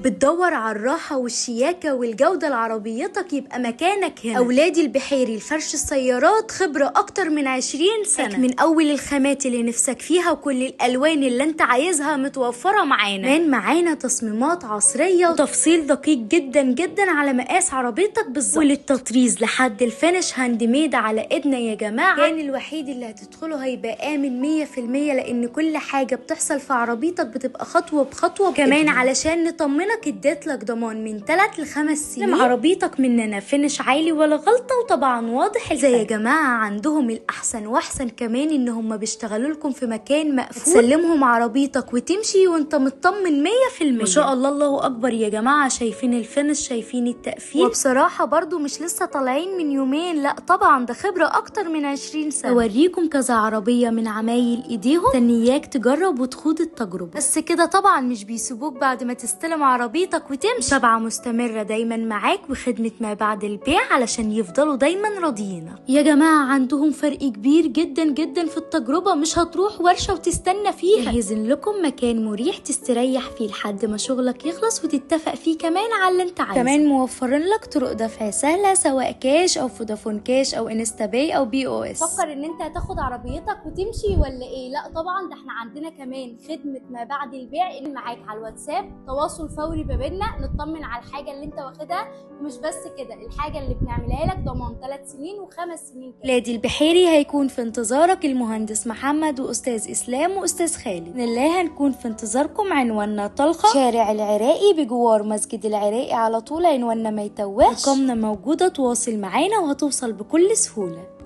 بتدور على الراحة والشياكة والجودة لعربيتك يبقى مكانك هنا. أولادي البحيري لفرش السيارات، خبرة أكتر من 20 سنة، من أول الخامات اللي نفسك فيها وكل الألوان اللي انت عايزها متوفرة معانا. كمان معانا تصميمات عصرية وتفصيل دقيق جدا جدا على مقاس عربيتك بالظبط، وللتطريز لحد الفينش هاند ميد على ايدنا يا جماعة. كان الوحيد اللي هتدخله هيبقى آمن 100%، لأن كل حاجة بتحصل في عربيتك بتبقى خطوة بخطوة. كمان علشان نطمنك اديتلك ضمان من 3 ل 5 سنين. عربيتك مننا فينش عالي ولا غلطة، وطبعا واضح زي يا جماعة عندهم الأحسن وأحسن كمان إن هم بيشتغلوا لكم في مكان مقفول، تسلمهم عربيتك وتمشي وانت مطمن 100%. ما شاء الله، الله أكبر يا جماعة. شايفين الفينش، شايفين التقفيل، وبصراحة برضو مش لسه طالعين من يومين، لا طبعا ده خبرة أكتر من 20 سنة. أوريكم كذا عربية من عمايل إيديهم، تنياك تجرب وتخوض التجربة. بس كده طبعا مش بيسيبوك بعد ما تستلم عربيتك وتمشي. متابعة مستمرة دايما معاك وخدمة ما بعد البيع علشان يفضلوا دايما راضيين يا جماعة. عندهم فرق كبير جدا جدا في التجربة، مش هتروح ورشة وتستنى فيها. جاهزين لكم مكان مريح تستريح فيه لحد ما شغلك يخلص وتتفق فيه كمان على اللي انت عايزه. كمان موفرين لك طرق دفع سهلة، سواء كاش او فودافون كاش او انستا باي او بي او اس. فكر ان انت هتاخد عربيتك وتمشي ولا ايه؟ لا طبعا، ده احنا عندنا كمان خدمة ما بعد البيع اللي معاك على الواتساب، تواصل فوري ما بيننا، نطمن على الحاجة اللي انت واخدها. ومش بس كده، الحاجة اللي بنعملها لك ضمان 3 سنين و5 سنين. ولادي البحيري هيكون في انتظارك المهندس محمد واستاذ اسلام واستاذ خالد. بإذن الله هنكون في انتظاركم. عنواننا طلخة، شارع العراقي بجوار مسجد العراقي على طول، عنواننا ما يتوهش. رقمنا موجودة، تواصل معانا وهتوصل بكل سهولة.